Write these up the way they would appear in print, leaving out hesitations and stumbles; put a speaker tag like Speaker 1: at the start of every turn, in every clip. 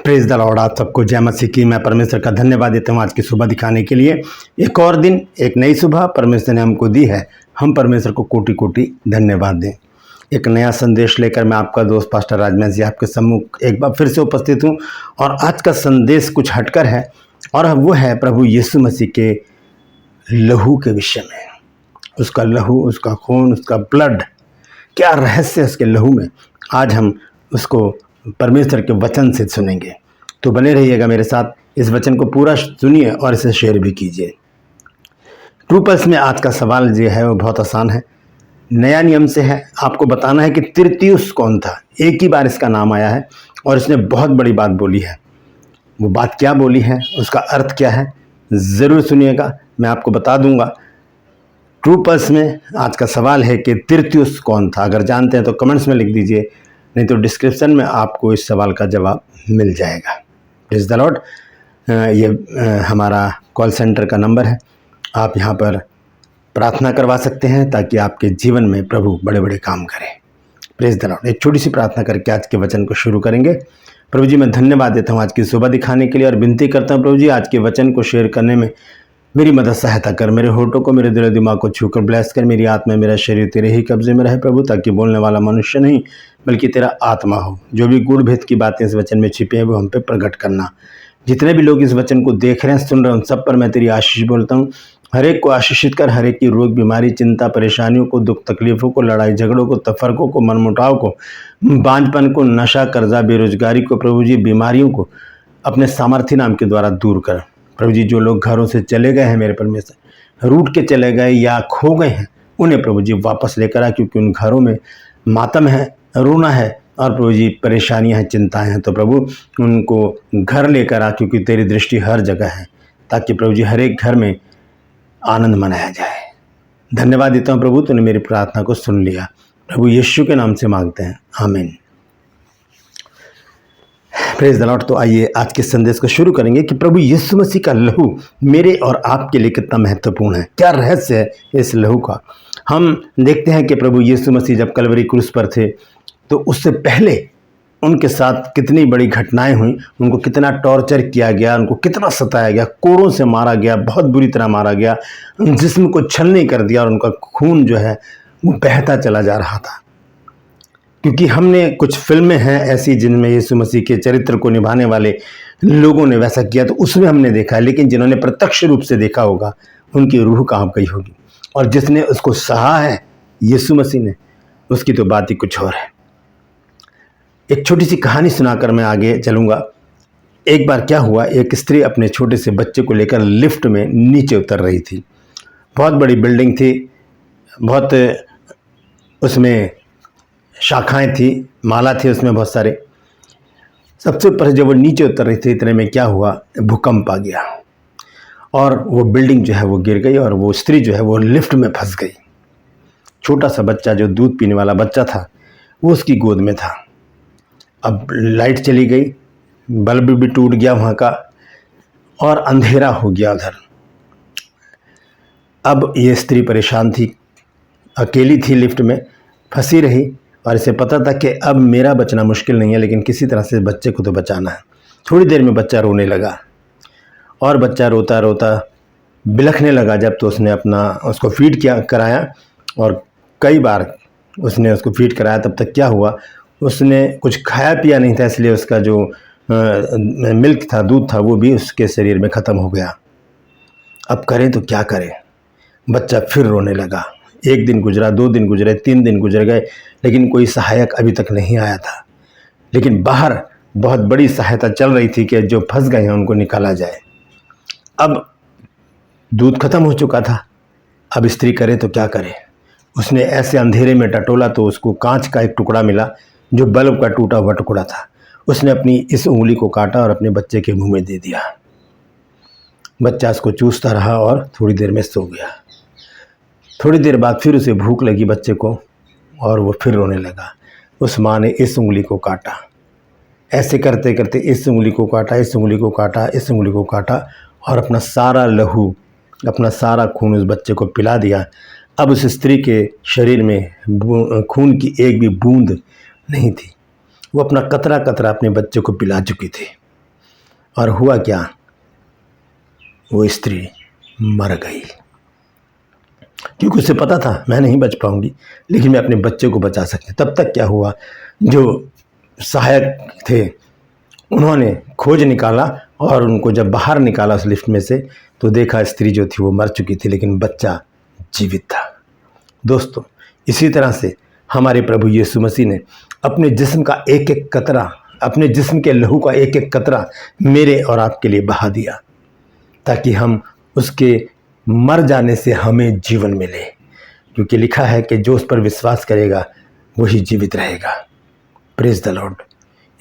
Speaker 1: Praise the Lord. आप सबको जय मसीह की। मैं परमेश्वर का धन्यवाद देता हूँ आज की सुबह दिखाने के लिए। एक और दिन, एक नई सुबह परमेश्वर ने हमको दी है। हम परमेश्वर को कोटि कोटि धन्यवाद दें। एक नया संदेश लेकर मैं आपका दोस्त पास्टर राजमहल जी आपके सम्मुख एक बार फिर से उपस्थित हूँ। और आज का संदेश कुछ हटकर है और वो है प्रभु यीशु मसीह के लहू के विषय में। उसका लहू, उसका खून, उसका ब्लड, क्या रहस्य है उसके लहू में, आज हम उसको परमेश्वर के वचन से सुनेंगे। तो बने रहिएगा मेरे साथ, इस वचन को पूरा सुनिए और इसे शेयर भी कीजिए। ट्रू पल्स में आज का सवाल जो है वो बहुत आसान है, नया नियम से है। आपको बताना है कि तिरतियुस कौन था। एक ही बार इसका नाम आया है और इसने बहुत बड़ी बात बोली है। वो बात क्या बोली है, उसका अर्थ क्या है, ज़रूर सुनिएगा, मैं आपको बता दूंगा। ट्रू पल्स में आज का सवाल है कि तिरतियुस कौन था। अगर जानते हैं तो कमेंट्स में लिख दीजिए, नहीं तो डिस्क्रिप्शन में आपको इस सवाल का जवाब मिल जाएगा। Praise the Lord. ये हमारा कॉल सेंटर का नंबर है। आप यहाँ पर प्रार्थना करवा सकते हैं ताकि आपके जीवन में प्रभु बड़े बड़े काम करें। Praise the Lord. एक छोटी सी प्रार्थना करके आज के वचन को शुरू करेंगे। प्रभु जी, मैं धन्यवाद देता हूँ आज की सुबह दिखाने के लिए और विनती करता हूँ प्रभु जी, आज के वचन को शेयर करने में मेरी मदद सहायता कर। मेरे होठों को, मेरे दिल दिमाग को छूकर ब्लेस कर। मेरी आत्मा, मेरा शरीर तेरे ही कब्जे में रहे प्रभु, ताकि बोलने वाला मनुष्य नहीं बल्कि तेरा आत्मा हो। जो भी गूढ़ भेद की बातें इस वचन में छिपी हैं वो हम पे प्रकट करना। जितने भी लोग इस वचन को देख रहे हैं, सुन रहे हैं, उन सब पर मैं तेरी आशीष बोलता हूँ। हर एक को आशीषित कर। हर एक की रोग, बीमारी, चिंता, परेशानियों को, दुख तकलीफों को, लड़ाई झगड़ों को, तफरकों को, मनमुटाव को, बांझपन को, नशा, कर्जा, बेरोजगारी को, प्रभु जी बीमारियों को अपने सामर्थ्य नाम के द्वारा दूर कर। प्रभु जी, जो लोग घरों से चले गए हैं मेरे परमेश्वर, रूठ के चले गए या खो गए हैं, उन्हें प्रभु जी वापस लेकर आ, क्योंकि उन घरों में मातम है, रोना है और प्रभु जी परेशानियां हैं, चिंताएं हैं। तो प्रभु उनको घर लेकर आ, क्योंकि तेरी दृष्टि हर जगह है, ताकि प्रभु जी हर एक घर में आनंद मनाया जाए। धन्यवाद देता हूँ प्रभु, तूने मेरी प्रार्थना को सुन लिया। प्रभु यीशु के नाम से मांगते हैं, आमीन। Praise the Lord. तो आइए आज के संदेश को शुरू करेंगे कि प्रभु यीशु मसीह का लहू मेरे और आपके लिए कितना महत्वपूर्ण है, क्या रहस्य है इस लहू का। हम देखते हैं कि प्रभु यीशु मसीह जब कलवरी क्रूस पर थे तो उससे पहले उनके साथ कितनी बड़ी घटनाएं हुई। उनको कितना टॉर्चर किया गया, उनको कितना सताया गया, कोड़ों से मारा गया, बहुत बुरी तरह मारा गया, जिस्म को छलनी कर दिया और उनका खून जो है वो बहता चला जा रहा था। क्योंकि हमने कुछ फिल्में हैं ऐसी जिनमें यीशु मसीह के चरित्र को निभाने वाले लोगों ने वैसा किया, तो उसमें हमने देखा है। लेकिन जिन्होंने प्रत्यक्ष रूप से देखा होगा उनकी रूह कांप गई होगी। और जिसने उसको सहा है यीशु मसीह ने, उसकी तो बात ही कुछ और है। एक छोटी सी कहानी सुनाकर मैं आगे चलूँगा। एक बार क्या हुआ, एक स्त्री अपने छोटे से बच्चे को लेकर लिफ्ट में नीचे उतर रही थी। बहुत बड़ी बिल्डिंग थी, बहुत उसमें शाखाएं थी, माला थी उसमें बहुत सारे। सबसे ऊपर जब वो नीचे उतर रही थी, इतने में क्या हुआ, भूकंप आ गया और वो बिल्डिंग जो है वो गिर गई और वो स्त्री जो है वो लिफ्ट में फंस गई। छोटा सा बच्चा, जो दूध पीने वाला बच्चा था, वो उसकी गोद में था। अब लाइट चली गई, बल्ब भी टूट गया वहाँ का और अंधेरा हो गया उधर। अब ये स्त्री परेशान थी, अकेली थी, लिफ्ट में फंसी रही और इसे पता था कि अब मेरा बचना मुश्किल नहीं है, लेकिन किसी तरह से बच्चे को तो बचाना है। थोड़ी देर में बच्चा रोने लगा और बच्चा रोता रोता बिलखने लगा। जब तो उसने उसको फीड कराया और कई बार उसने उसको फीड कराया। तब तक क्या हुआ, उसने कुछ खाया पिया नहीं था, इसलिए उसका जो मिल्क था, दूध था, वो भी उसके शरीर में ख़त्म हो गया। अब करें तो क्या करें। बच्चा फिर रोने लगा। एक दिन गुजरा, 2 दिन गुजरे, 3 दिन गुजर गए, लेकिन कोई सहायक अभी तक नहीं आया था। लेकिन बाहर बहुत बड़ी सहायता चल रही थी कि जो फंस गए हैं उनको निकाला जाए। अब दूध खत्म हो चुका था। अब स्त्री करे तो क्या करे। उसने ऐसे अंधेरे में टटोला तो उसको कांच का एक टुकड़ा मिला, जो बल्ब का टूटा हुआ टुकड़ा था। उसने अपनी इस उंगली को काटा और अपने बच्चे के मुंह में दे दिया। बच्चा उसको चूसता रहा और थोड़ी देर में सो गया। थोड़ी देर बाद फिर उसे भूख लगी बच्चे को और वो फिर रोने लगा। उस माँ ने इस उंगली को काटा। ऐसे करते करते इस उंगली को काटा, इस उंगली को काटा, इस उंगली को काटा और अपना सारा लहू, अपना सारा खून उस बच्चे को पिला दिया। अब उस स्त्री के शरीर में खून की एक भी बूंद नहीं थी। वो अपना कतरा कतरा अपने बच्चे को पिला चुकी थी। और हुआ क्या, वो स्त्री मर गई, क्योंकि उसे पता था मैं नहीं बच पाऊंगी, लेकिन मैं अपने बच्चे को बचा सकती। तब तक क्या हुआ, जो सहायक थे उन्होंने खोज निकाला और उनको जब बाहर निकाला उस लिफ्ट में से, तो देखा स्त्री जो थी वो मर चुकी थी, लेकिन बच्चा जीवित था। दोस्तों, इसी तरह से हमारे प्रभु यीशु मसीह ने अपने जिस्म का एक एक कतरा, अपने जिस्म के लहू का एक एक कतरा मेरे और आपके लिए बहा दिया, ताकि हम उसके मर जाने से हमें जीवन मिले। क्योंकि लिखा है कि जो उस पर विश्वास करेगा वही जीवित रहेगा। Praise the Lord.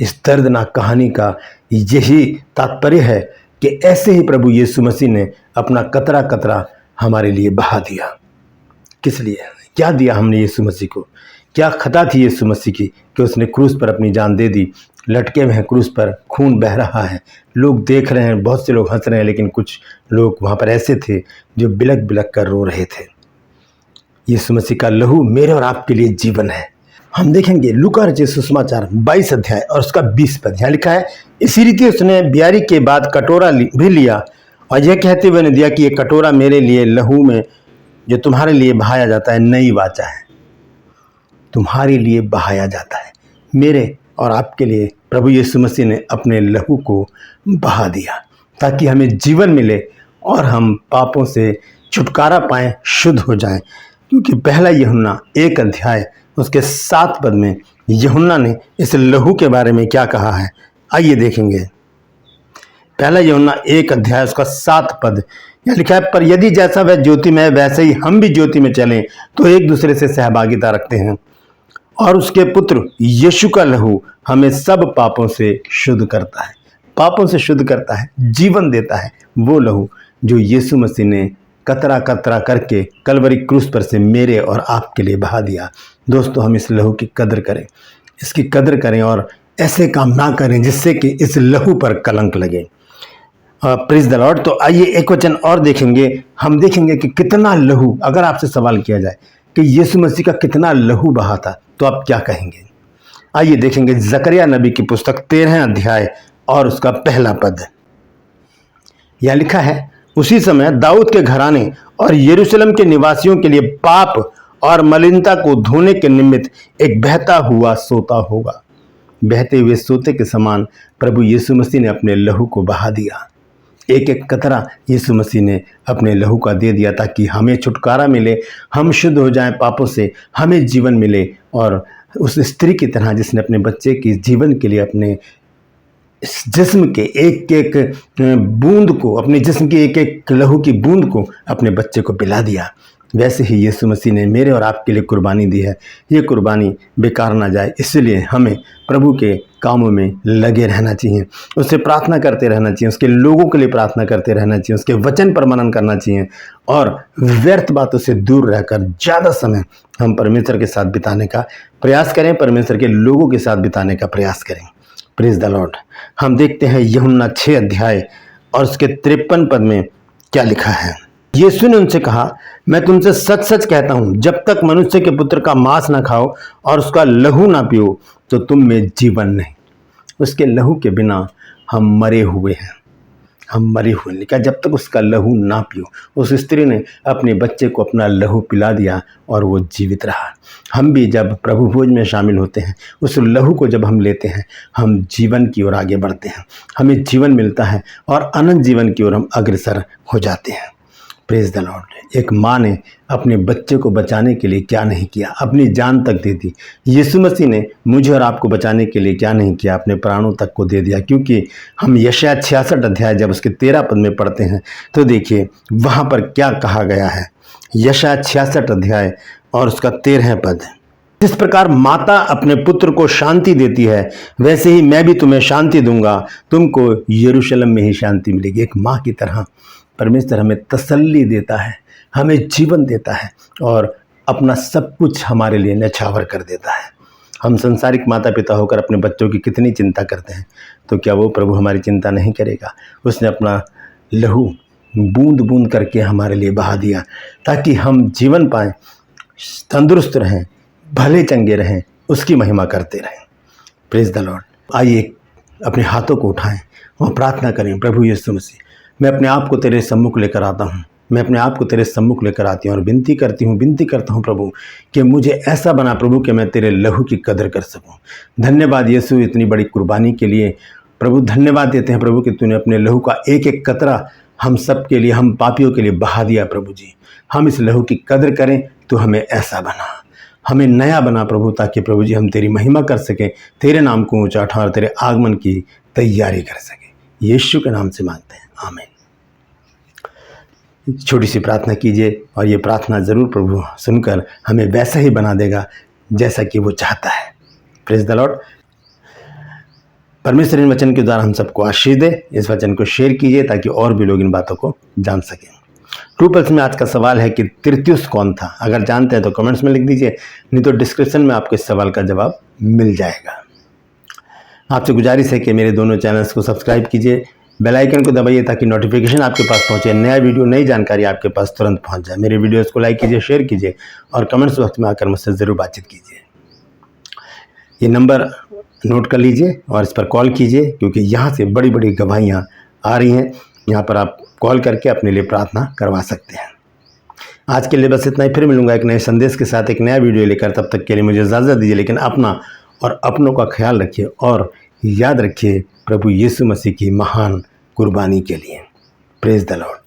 Speaker 1: इस दर्दनाक कहानी का यही तात्पर्य है कि ऐसे ही प्रभु यीशु मसीह ने अपना कतरा कतरा हमारे लिए बहा दिया। किस लिए, क्या दिया हमने यीशु मसीह को, क्या खता थी यीशु मसीह की कि उसने क्रूस पर अपनी जान दे दी। लटके हुए हैं क्रूस पर, खून बह रहा है, लोग देख रहे हैं, बहुत से लोग हंस रहे हैं, लेकिन कुछ लोग वहाँ पर ऐसे थे जो बिलक बिलक कर रो रहे थे। यीशु मसीह का लहू मेरे और आपके लिए जीवन है। हम देखेंगे लूका रचित सुसमाचार 22 अध्याय और उसका 20 पद, यहाँ लिखा है, इसी रीति उसने ब्यारी के बाद कटोरा भी लिया और यह कहते हुए ने दिया कि ये कटोरा मेरे लिए लहू में जो तुम्हारे लिए बहाया जाता है नई वाचा है। तुम्हारे लिए बहाया जाता है, मेरे और आपके लिए प्रभु यीशु मसीह ने अपने लहू को बहा दिया, ताकि हमें जीवन मिले और हम पापों से छुटकारा पाएं, शुद्ध हो जाएं। क्योंकि पहला यूहन्ना 1 अध्याय उसके 7 पद में यूहन्ना ने इस लहू के बारे में क्या कहा है, आइए देखेंगे। पहला यूहन्ना 1 अध्याय उसका 7 पद, यहाँ लिखा है, पर यदि जैसा वह ज्योति में है वैसे ही हम भी ज्योति में चलें तो एक दूसरे से सहभागिता रखते हैं, और उसके पुत्र यीशु का लहू हमें सब पापों से शुद्ध करता है। पापों से शुद्ध करता है, जीवन देता है, वो लहू जो यीशु मसीह ने कतरा कतरा करके कलवरी क्रूस पर से मेरे और आपके लिए बहा दिया। दोस्तों, हम इस लहू की कदर करें, इसकी कदर करें और ऐसे काम ना करें जिससे कि इस लहू पर कलंक लगे। Praise the Lord. तो आइए एक वचन और देखेंगे। हम देखेंगे कि कितना लहू, अगर आपसे सवाल किया जाए कि यीशु मसीह का कितना लहू बहा था, तो आप क्या कहेंगे। आइए देखेंगे जकरिया नबी की पुस्तक 13 अध्याय और उसका पहला पद। यह लिखा है, उसी समय दाऊद के घराने और यरूशलेम के निवासियों के लिए पाप और मलिनता को धोने के निमित्त एक बहता हुआ सोता होगा। बहते हुए सोते के समान प्रभु यीशु मसीह ने अपने लहू को बहा दिया। एक एक कतरा यीशु मसीह ने अपने लहू का दे दिया, ताकि हमें छुटकारा मिले, हम शुद्ध हो जाएं पापों से, हमें जीवन मिले। और उस स्त्री की तरह जिसने अपने बच्चे के जीवन के लिए अपने जिस्म के एक एक बूंद को, अपने जिस्म की एक एक लहू की बूंद को अपने बच्चे को पिला दिया, वैसे ही यीशु मसीह ने मेरे और आपके लिए कुर्बानी दी है। ये कुर्बानी बेकार ना जाए, इसलिए हमें प्रभु के कामों में लगे रहना चाहिए, उससे प्रार्थना करते रहना चाहिए, उसके लोगों के लिए प्रार्थना करते रहना चाहिए, उसके वचन पर मनन करना चाहिए और व्यर्थ बातों से दूर रहकर ज़्यादा समय हम परमेश्वर के साथ बिताने का प्रयास करें, परमेश्वर के लोगों के साथ बिताने का प्रयास करें। Praise the Lord. हम देखते हैं यूहन्ना 6 अध्याय और उसके 53 पद में क्या लिखा है। यीशु ने उनसे कहा, मैं तुमसे सच सच कहता हूं, जब तक मनुष्य के पुत्र का मांस ना खाओ और उसका लहू ना पियो तो तुम में जीवन नहीं। उसके लहू के बिना हम मरे हुए हैं, हम मरे हुए। लेकिन जब तक उसका लहू ना पियो, उस स्त्री ने अपने बच्चे को अपना लहू पिला दिया और वो जीवित रहा। हम भी जब प्रभु भोज में शामिल होते हैं, उस लहू को जब हम लेते हैं, हम जीवन की ओर आगे बढ़ते हैं, हमें जीवन मिलता है और अनंत जीवन की ओर हम अग्रसर हो जाते हैं। Praise the Lord. एक माँ ने अपने बच्चे को बचाने के लिए क्या नहीं किया, अपनी जान तक दे दी। यीशु मसीह ने मुझे और आपको बचाने के लिए क्या नहीं किया, अपने प्राणों तक को दे दिया। क्योंकि हम यशायाह 66 अध्याय जब उसके 13 पद में पढ़ते हैं तो देखिए वहाँ पर क्या कहा गया है। यशायाह 66 अध्याय और उसका 13 पद, जिस प्रकार माता अपने पुत्र को शांति देती है, वैसे ही मैं भी तुम्हें शांति दूंगा, तुमको यरूशलेम में ही शांति मिलेगी। एक माँ की तरह परमेश्वर हमें तसल्ली देता है, हमें जीवन देता है और अपना सब कुछ हमारे लिए न्यौछावर कर देता है। हम संसारिक माता पिता होकर अपने बच्चों की कितनी चिंता करते हैं, तो क्या वो प्रभु हमारी चिंता नहीं करेगा। उसने अपना लहू बूंद बूंद करके हमारे लिए बहा दिया, ताकि हम जीवन पाएं, तंदुरुस्त रहें, भले चंगे रहें, उसकी महिमा करते रहें। Praise the Lord. आइए अपने हाथों को उठाएं और प्रार्थना करें, प्रभु यीशु मसीह मैं अपने आप को तेरे सम्मुख लेकर आता हूँ, मैं अपने आप को तेरे सम्मुख लेकर आती हूँ और विनती करता हूँ प्रभु कि मुझे ऐसा बना प्रभु कि मैं तेरे लहू की कदर कर सकूँ। धन्यवाद यीशु इतनी बड़ी कुर्बानी के लिए प्रभु, धन्यवाद देते हैं प्रभु कि तूने अपने लहू का एक एक कतरा हम सब के लिए, हम पापियों के लिए बहा दिया प्रभु जी। हम इस लहू की कदर करें, तो हमें ऐसा बना, हमें नया बना प्रभु, ताकि प्रभु जी हम तेरी महिमा कर सकें, तेरे नाम को ऊंचा उठा और तेरे आगमन की तैयारी कर सकें। यीशु के नाम से मांगते हैं, आमीन। छोटी सी प्रार्थना कीजिए और ये प्रार्थना ज़रूर प्रभु सुनकर हमें वैसा ही बना देगा जैसा कि वो चाहता है। Praise the Lord. परमेश्वर इन वचन के द्वारा हम सबको आशीष दे। इस वचन को शेयर कीजिए ताकि और भी लोग इन बातों को जान सकें। ट्रू पल्स में आज का सवाल है कि तिरतियुस कौन था? अगर जानते हैं तो कमेंट्स में लिख दीजिए, नहीं तो डिस्क्रिप्शन में आपको इस सवाल का जवाब मिल जाएगा। आपसे गुजारिश है कि मेरे दोनों चैनल्स को सब्सक्राइब कीजिए, बेल आइकन को दबाइए ताकि नोटिफिकेशन आपके पास पहुंचे, नया वीडियो, नई जानकारी आपके पास तुरंत पहुंच जाए। मेरे वीडियोस को लाइक कीजिए, शेयर कीजिए और कमेंट्स बॉक्स में आकर मुझसे ज़रूर बातचीत कीजिए। ये नंबर नोट कर लीजिए और इस पर कॉल कीजिए, क्योंकि यहाँ से बड़ी बड़ी गवाहियाँ आ रही हैं। यहाँ पर आप कॉल करके अपने लिए प्रार्थना करवा सकते हैं। आज के लिए बस इतना ही। फिर मिलूंगा एक नए संदेश के साथ, एक नया वीडियो लेकर। तब तक के लिए मुझे इजाज़त दीजिए, लेकिन अपना और अपनों का ख्याल रखिए और याद रखिए प्रभु यीशु मसीह की महान कुर्बानी के लिए। Praise the Lord.